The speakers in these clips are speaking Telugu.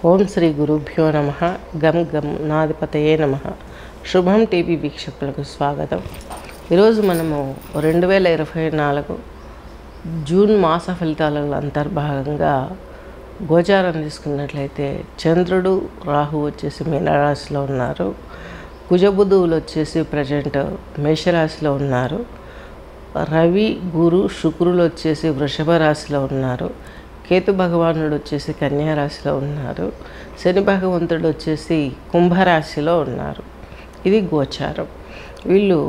ఓం శ్రీ గురుభ్యో నమః. గం గం నాధిపతయే నమః. శుభం టీవీ వీక్షకులకు స్వాగతం. ఈరోజు మనము 2024 జూన్ మాస ఫలితాలలో అంతర్భాగంగా గోచారం తీసుకున్నట్లయితే చంద్రుడు రాహు వచ్చేసి మీనరాశిలో ఉన్నారు. కుజబుధువులు వచ్చేసి ప్రజెంట్ మేషరాశిలో ఉన్నారు. రవి గురు శుక్రులు వచ్చేసి వృషభ రాశిలో ఉన్నారు. కేతు భగవానుడు వచ్చేసి కన్యా రాశిలో ఉన్నారు. శని భగవంతుడు వచ్చేసి కుంభరాశిలో ఉన్నారు. ఇది గోచారం. వీళ్ళు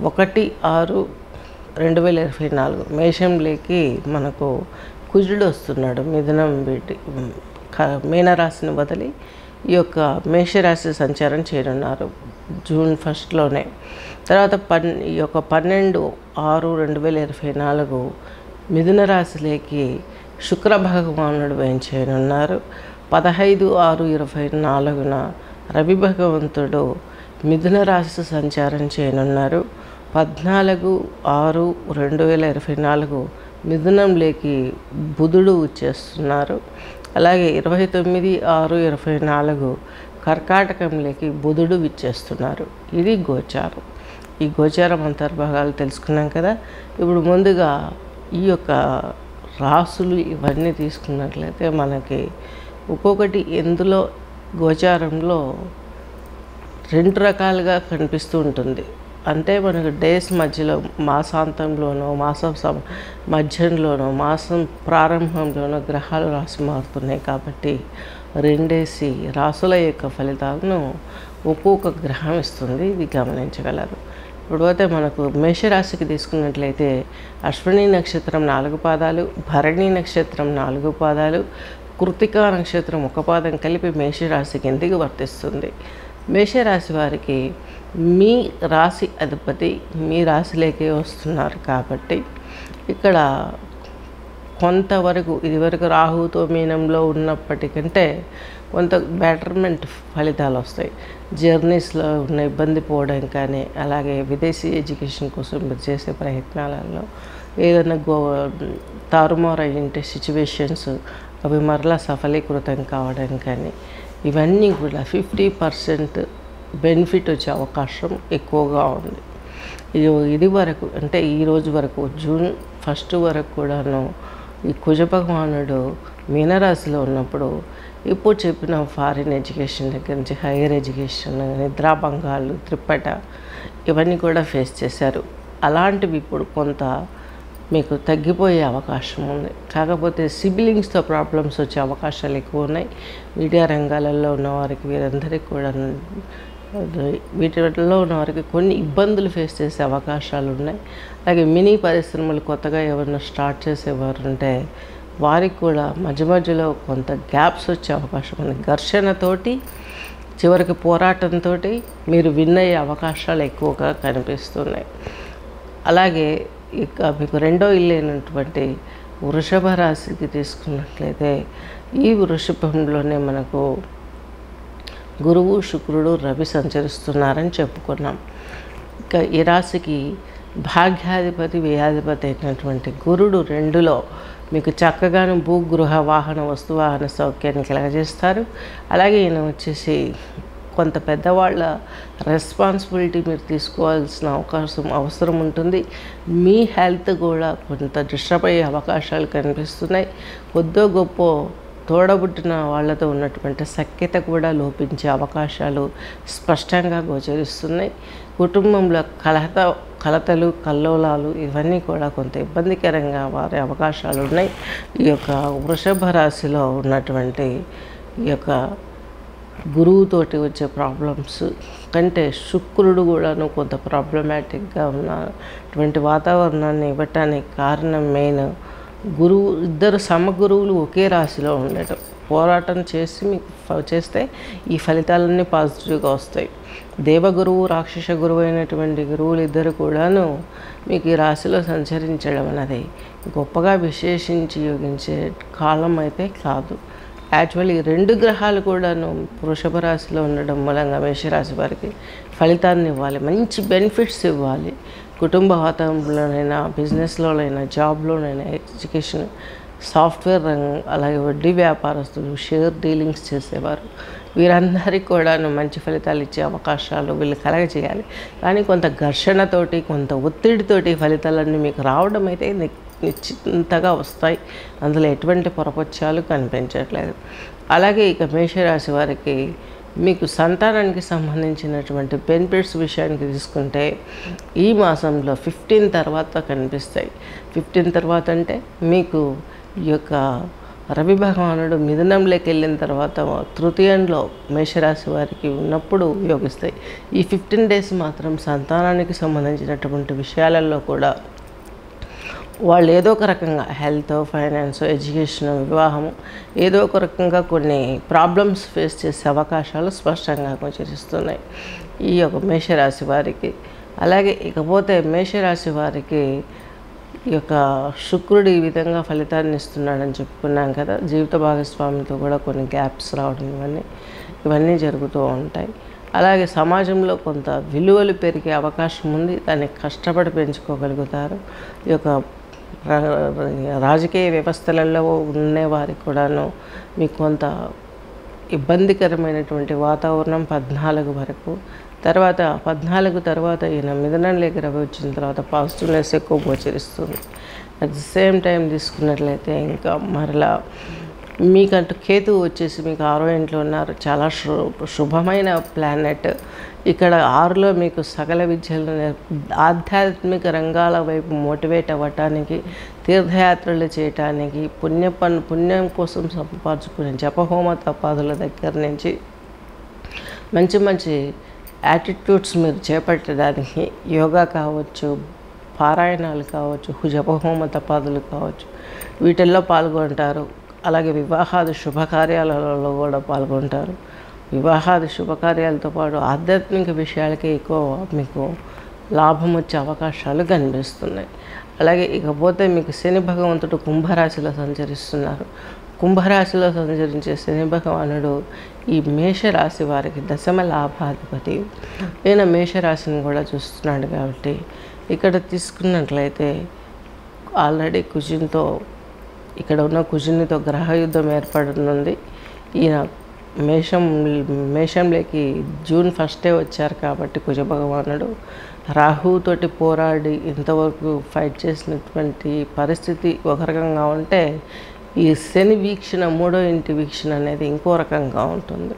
1/6/2024 మేషంలోకి మనకు కుజుడు వస్తున్నాడు. మిథునం వీటి మీనరాశిని వదిలి ఈ యొక్క మేషరాశి సంచారం చేయనున్నారు జూన్ 1 తర్వాత ఈ యొక్క 12/6/2024 మిథున రాశిలోకి శుక్ర భగవానుడు వేయించేయనున్నారు. 15/6/24 రవి భగవంతుడు మిథున రాశి సంచారం చేయనున్నారు. 14/6/2024 మిథునంలోకి బుధుడు వచ్చేస్తున్నారు. అలాగే 29/6/24 కర్కాటకంలోకి బుధుడు విచ్చేస్తున్నారు. ఇది గోచారం. ఈ గోచారం అంతర్భాగాలు తెలుసుకున్నాం కదా. ఇప్పుడు ముందుగా ఈ యొక్క రాసులు ఇవన్నీ తీసుకున్నట్లయితే మనకి ఒక్కొక్కటి ఎందులో గోచారంలో 2 రకాలుగా కనిపిస్తూ ఉంటుంది. అంటే మనకు డేస్ మధ్యలో మాసాంతంలోనో మాసం మధ్యంలోనో మాసం ప్రారంభంలోనో గ్రహాలు రాసి మారుతున్నాయి. కాబట్టి 2 రాసుల యొక్క ఫలితాలను ఒక్కొక్క గ్రహం ఇస్తుంది. ఇది గమనించగలరు. ఇప్పుడు అయితే మనకు మేషరాశికి తీసుకున్నట్లయితే అశ్విని నక్షత్రం 4 పాదాలు, భరణి నక్షత్రం 4 పాదాలు, కృతికా నక్షత్రం 1 పాదం కలిపి మేషరాశి కిందికి వర్తిస్తుంది. మేషరాశి వారికి మీ రాశి అధిపతి మీ రాశిలోకే వస్తున్నారు. కాబట్టి ఇక్కడ కొంతవరకు ఇదివరకు రాహుతో మీనంలో ఉన్నప్పటికంటే కొంత బెటర్మెంట్ ఫలితాలు వస్తాయి. జర్నీస్లో ఉన్న ఇబ్బంది పోవడం కానీ, అలాగే విదేశీ ఎడ్యుకేషన్ కోసం మీరు చేసే ప్రయత్నాలలో ఏదైనా తారుమారు అయ్యింటే సిచ్యువేషన్స్ అవి మరలా సఫలీకృతం కావడం కానీ, ఇవన్నీ కూడా 50% బెనిఫిట్ వచ్చే అవకాశం ఎక్కువగా ఉంది. ఇది వరకు అంటే ఈ రోజు వరకు జూన్ 1 వరకు కూడాను ఈ కుజ భగవానుడు మీనరాశిలో ఉన్నప్పుడు ఇప్పుడు చెప్పిన ఫారిన్ ఎడ్యుకేషన్ దగ్గర నుంచి హైయర్ ఎడ్యుకేషన్, నిద్రాభంగాలు, త్రిప్పట ఇవన్నీ కూడా ఫేస్ చేశారు. అలాంటివి ఇప్పుడు కొంత మీకు తగ్గిపోయే అవకాశం ఉంది. కాకపోతే సిబ్లింగ్స్తో ప్రాబ్లమ్స్ వచ్చే అవకాశాలు ఎక్కువ ఉన్నాయి. మీడియా రంగాలలో ఉన్నవారికి వీరందరికీ కూడా వీటిలో ఉన్నవారికి కొన్ని ఇబ్బందులు ఫేస్ చేసే అవకాశాలు ఉన్నాయి. అలాగే మినీ పరిశ్రమలు కొత్తగా ఎవరైనా స్టార్ట్ చేసేవారు ఉంటే వారికి కూడా మధ్య మధ్యలో కొంత గ్యాప్స్ వచ్చే అవకాశం ఉంది. ఘర్షణతోటి చివరికి పోరాటంతో మీరు విన్ అయ్యే అవకాశాలు ఎక్కువగా కనిపిస్తున్నాయి. అలాగే ఇక మీకు 2వ ఇల్లు అయినటువంటి వృషభ రాశికి తీసుకున్నట్లయితే ఈ వృషభంలోనే మనకు గురువు శుక్రుడు రవి సంచరిస్తున్నారని చెప్పుకున్నాం. ఇక ఈ రాశికి భాగ్యాధిపతి వ్యయాధిపతి అయినటువంటి గురుడు 2లో మీకు చక్కగాను భూగృహ వాహన వస్తువాహన సౌఖ్యాన్ని కలగజేస్తారు. అలాగే ఈయన వచ్చేసి కొంత పెద్దవాళ్ళ రెస్పాన్సిబిలిటీ మీరు తీసుకోవాల్సిన అవసరం ఉంటుంది. మీ హెల్త్ కూడా కొంత డిస్టర్బ్ అయ్యే అవకాశాలు కనిపిస్తున్నాయి. కొద్దో గొప్ప తోడబుట్టిన వాళ్ళతో ఉన్నటువంటి సఖ్యత కూడా లోపించే అవకాశాలు స్పష్టంగా గోచరిస్తున్నాయి. కుటుంబంలో కలతలు కల్లోలాలు ఇవన్నీ కూడా కొంత ఇబ్బందికరంగా మారే అవకాశాలు ఉన్నాయి. ఈ యొక్క వృషభ రాశిలో ఉన్నటువంటి ఈ యొక్క గురువుతోటి వచ్చే ప్రాబ్లమ్స్ కంటే శుక్రుడు కూడాను కొంత ప్రాబ్లమాటిక్గా ఉన్నటువంటి వాతావరణాన్ని ఇవ్వటానికి కారణం మెయిన్ గురువు. ఇద్దరు సమగురువులు ఒకే రాశిలో ఉండటం. పోరాటం చేసి మీకు చేస్తే ఈ ఫలితాలన్నీ పాజిటివ్గా వస్తాయి. దేవగురువు రాక్షస గురువు అయినటువంటి గురువులు ఇద్దరు కూడాను మీకు ఈ రాశిలో సంచరించడం అనేది గొప్పగా విశేషించి యోగించే కాలం అయితే కాదు. యాక్చువల్లీ 2 గ్రహాలు కూడాను వృషభ రాశిలో ఉండడం మూలంగా మేషరాశి వారికి ఫలితాన్ని ఇవ్వాలి, మంచి బెనిఫిట్స్ ఇవ్వాలి. కుటుంబ వాతావరణంలోనైనా, బిజినెస్లోనైనా, జాబ్లోనైనా, ఎడ్యుకేషన్ సాఫ్ట్వేర్ రంగం, అలాగే వడ్డీ వ్యాపారస్తులు, షేర్ డీలింగ్స్ చేసేవారు, వీరందరికీ కూడాను మంచి ఫలితాలు ఇచ్చే అవకాశాలు వీళ్ళు కలగజేయాలి. కానీ కొంత ఘర్షణతోటి, కొంత ఒత్తిడితోటి ఫలితాలన్నీ మీకు రావడం అయితే నిశ్చితంగా వస్తాయి. అందులో ఎటువంటి పొరపక్షాలు కనిపించట్లేదు. అలాగే ఇక మేషరాశి వారికి మీకు సంతానానికి సంబంధించినటువంటి బెనిఫిట్స్ విషయానికి తీసుకుంటే ఈ మాసంలో 15 తర్వాత కనిపిస్తాయి. 15 తర్వాత అంటే మీకు ఈ యొక్క రవి భగవానుడు మిథునంలోకి వెళ్ళిన తర్వాత తృతీయంలో మేషరాశి వారికి ఉన్నప్పుడు యోగిస్తాయి. ఈ 15 డేస్ మాత్రం సంతానానికి సంబంధించినటువంటి విషయాలలో కూడా వాళ్ళు ఏదో ఒక రకంగా హెల్త్, ఫైనాన్స్, ఎడ్యుకేషన్, వివాహము ఏదో ఒక రకంగా కొన్ని ప్రాబ్లమ్స్ ఫేస్ చేసే అవకాశాలు స్పష్టంగా గోచరిస్తున్నాయి ఈ యొక్క మేషరాశి వారికి. అలాగే ఇకపోతే మేషరాశి వారికి ఈ యొక్క శుక్రుడు ఈ విధంగా ఫలితాన్ని ఇస్తున్నాడని చెప్పుకున్నాం కదా. జీవిత భాగస్వామితో కూడా కొన్ని గ్యాప్స్ రావడం ఇవన్నీ జరుగుతూ ఉంటాయి. అలాగే సమాజంలో కొంత విలువలు పెరిగే అవకాశం ఉంది. దాన్ని కష్టపడి పెంచుకోగలుగుతారు. ఈ యొక్క రాజకీయ వ్యవస్థలలో ఉండేవారికి కూడాను మీకు కొంత ఇబ్బందికరమైనటువంటి వాతావరణం 14 వరకు. తర్వాత 14 తర్వాత ఈయన మిథునంలోకి రవి వచ్చిన తర్వాత పాజిటివ్నెస్ ఎక్కువ గోచరిస్తుంది. అట్ ది సేమ్ టైం తీసుకున్నట్లయితే ఇంకా మరలా మీకంటూ కేతువు వచ్చేసి మీకు 6వ ఇంట్లో ఉన్నారు. చాలా శుభమైన ప్లానెట్. ఇక్కడ 6లో మీకు సకల విద్యలు ఆధ్యాత్మిక రంగాల వైపు మోటివేట్ అవ్వటానికి, తీర్థయాత్రలు చేయటానికి, పుణ్యం కోసం సంపాదించుకునే జపహోమ తపాదుల దగ్గర నుంచి మంచి మంచి యాటిట్యూడ్స్ మీరు చేపట్టడానికి యోగా కావచ్చు, పారాయణాలు కావచ్చు, జపహోమ తపాదులు కావచ్చు, వీటిల్లో పాల్గొంటారు. అలాగే వివాహాది శుభకార్యాలలో కూడా పాల్గొంటారు. వివాహాది శుభకార్యాలతో పాటు ఆధ్యాత్మిక విషయాలకే ఎక్కువ మీకు లాభం వచ్చే అవకాశాలు కనిపిస్తున్నాయి. అలాగే ఇకపోతే మీకు శని భగవంతుడు కుంభరాశిలో సంచరిస్తున్నారు. కుంభరాశిలో సంచరించే శని భగవానుడు ఈ మేషరాశి వారికి దశమ లాభాధిపతి. ఈయన మేషరాశిని కూడా చూస్తున్నాడు కాబట్టి ఇక్కడ తీసుకున్నట్లయితే ఆల్రెడీ కుజునితో ఇక్కడ ఉన్న కుజునితో గ్రహయుద్ధం ఏర్పడనుంది. ఈయన మేషంలోకి జూన్ 1 వచ్చారు కాబట్టి కుజ భగవానుడు రాహుతోటి పోరాడి ఇంతవరకు ఫైట్ చేసినటువంటి పరిస్థితి ఒక రకంగా ఉంటే, ఈ శని వీక్షణ 3వ ఇంటి వీక్షణ అనేది ఇంకో రకంగా ఉంటుంది.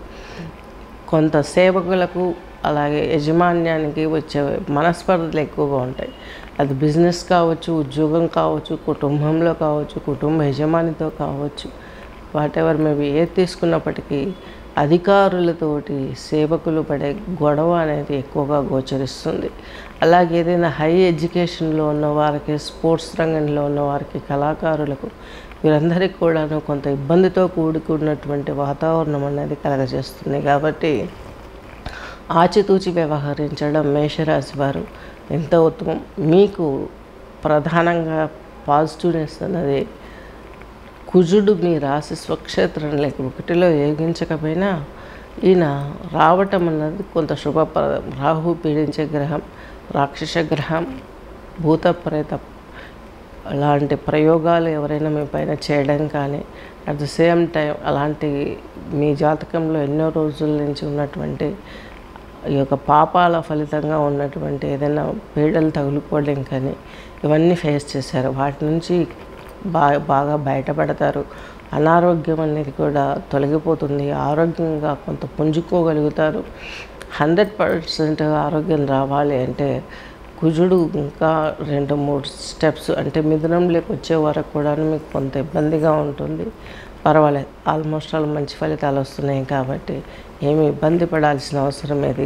కొంత సేవకులకు అలాగే యజమాన్యానికి వచ్చే మనస్పర్ధలు ఎక్కువగా ఉంటాయి. అది బిజినెస్ కావచ్చు, ఉద్యోగం కావచ్చు, కుటుంబంలో కావచ్చు, కుటుంబ యజమానితో కావచ్చు, వాటెవర్ మేబీ ఏది తీసుకున్నప్పటికీ అధికారులతోటి సేవకులు పడే గొడవ అనేది ఎక్కువగా గోచరిస్తుంది. అలాగే ఏదైనా హై ఎడ్యుకేషన్లో ఉన్న వారికి, స్పోర్ట్స్ రంగంలో ఉన్న వారికి, కళాకారులకు వీరందరికీ కూడాను కొంత ఇబ్బందితో కూడుకున్నటువంటి వాతావరణం అనేది కలగజేస్తుంది. కాబట్టి ఆచితూచి వ్యవహరించడం మేషరాశి వారు ఎంత ఉత్తమం. మీకు ప్రధానంగా పాజిటివ్నెస్ అన్నది కుజుడు మీ రాశి స్వక్షేత్రం లేక 1లో యోగించకపోయినా ఈయన రావటం అన్నది కొంత శుభప్రదం. రాహు పీడించే గ్రహం, రాక్షస గ్రహం, భూత ప్రేత అలాంటి ప్రయోగాలు ఎవరైనా మీ పైన చేయడం కానీ, అట్ ద సేమ్ టైం అలాంటి మీ జాతకంలో ఎన్నో రోజుల నుంచి ఉన్నటువంటి ఈ యొక్క పాపాల ఫలితంగా ఉన్నటువంటి ఏదైనా పీడలు తగులుకోవడం కానీ ఇవన్నీ ఫేస్ చేశారు. వాటి నుంచి బాగా బయటపడతారు. అనారోగ్యం అనేది కూడా తొలగిపోతుంది. ఆరోగ్యంగా కొంత పుంజుకోగలుగుతారు. 100% ఆరోగ్యం రావాలి అంటే కుజుడు ఇంకా 2-3 స్టెప్స్ అంటే మిథునంలోకి వచ్చే వరకు కూడా మీకు కొంత ఇబ్బందిగా ఉంటుంది. పర్వాలేదు, ఆల్మోస్ట్ ఆల్ మంచి ఫలితాలు వస్తున్నాయి కాబట్టి ఏమి ఇబ్బంది పడాల్సిన అవసరం ఏది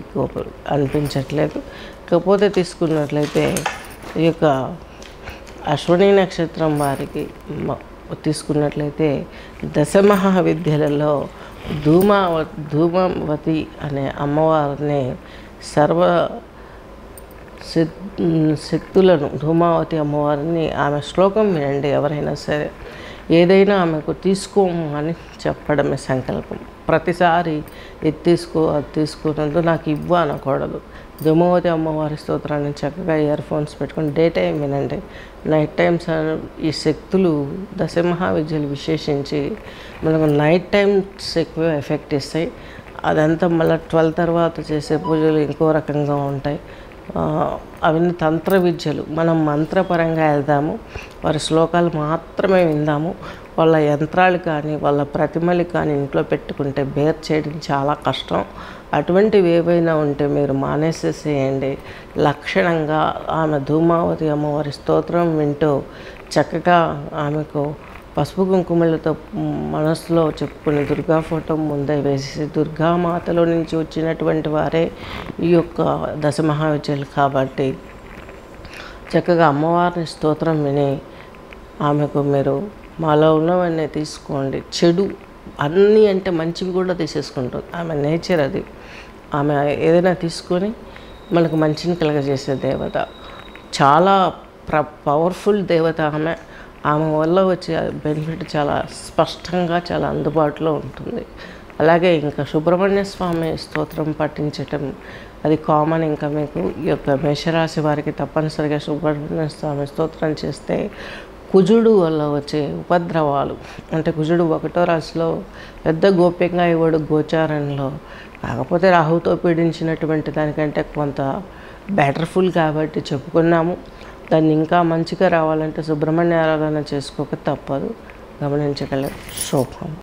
అనిపించట్లేదు. ఇకపోతే తీసుకున్నట్లయితే ఈ యొక్క అశ్విని నక్షత్రం వారికి తీసుకున్నట్లయితే దశమహావిద్యలలో ధూమావతి అనే అమ్మవారిని సర్వ శక్తులను ధూమావతి అమ్మవారిని ఆమె శ్లోకం వినండి ఎవరైనా సరే. ఏదైనా ఆమెకు తీసుకోము అని చెప్పడమే సంకల్పం. ప్రతిసారి ఇది తీసుకో అది తీసుకున్నందు నాకు ఇవ్వు అనకూడదు. దుర్గావతి అమ్మవారి స్తోత్రాన్ని చక్కగా ఇయర్ ఫోన్స్ పెట్టుకొని డే టైం వినండి. నైట్ టైమ్స్ ఈ శక్తులు దశమహావిద్యలు విశేషించి మనకు నైట్ టైమ్స్ ఎక్కువ ఎఫెక్ట్ ఇస్తాయి. అదంతా మళ్ళీ 12 తర్వాత చేసే పూజలు ఇంకో రకంగా ఉంటాయి. అవన్నీ తంత్ర విద్యలు. మనం మంత్రపరంగా వెళ్దాము, వారి శ్లోకాలు మాత్రమే విందాము. వాళ్ళ యంత్రాలు కానీ వాళ్ళ ప్రతిమలు కానీ ఇంట్లో పెట్టుకుంటే బేర్ చేయడం చాలా కష్టం. అటువంటివి ఏవైనా ఉంటే మీరు మానేసేసేయండి. లక్షణంగా ఆమె ధూమావతి అమ్మవారి స్తోత్రం వింటూ చక్కగా ఆమెకు పసుపు కుంకుమలతో మనసులో చెప్పుకుని దుర్గా ఫోటో ముందే వేసేసి, దుర్గామాతలో నుంచి వచ్చినటువంటి వారే ఈ యొక్క దశమహావిద్యలు కాబట్టి చక్కగా అమ్మవారిని స్తోత్రం విని ఆమెకు మీరు మాలో ఉన్నవన్నీ తీసుకోండి. చెడు అన్నీ అంటే మంచివి కూడా తీసేసుకుంటుంది. ఆమె నేచర్ అది. ఆమె ఏదైనా తీసుకొని మనకు మంచిని కలగజేసే దేవత. చాలా పవర్ఫుల్ దేవత ఆమె. ఆమె వల్ల వచ్చే బెనిఫిట్ చాలా స్పష్టంగా చాలా అందుబాటులో ఉంటుంది. అలాగే ఇంకా సుబ్రహ్మణ్య స్వామి స్తోత్రం పఠించటం అది కామన్. ఇంకా మీకు ఈ యొక్క మేషరాశి వారికి తప్పనిసరిగా సుబ్రహ్మణ్య స్వామి స్తోత్రం చేస్తే కుజుడు వల్ల వచ్చే ఉపద్రవాలు, అంటే కుజుడు 1వ రాశిలో పెద్ద గోప్యంగా ఇవ్వడు గోచారంలో, కాకపోతే రాహుతో పీడించినటువంటి దానికంటే కొంత బెటర్ఫుల్ కాబట్టి చెప్పుకున్నాము. దాన్ని ఇంకా మంచిగా రావాలంటే సుబ్రహ్మణ్య ఆరాధన చేసుకోక తప్పదు. గమనించగలరు. శోభం.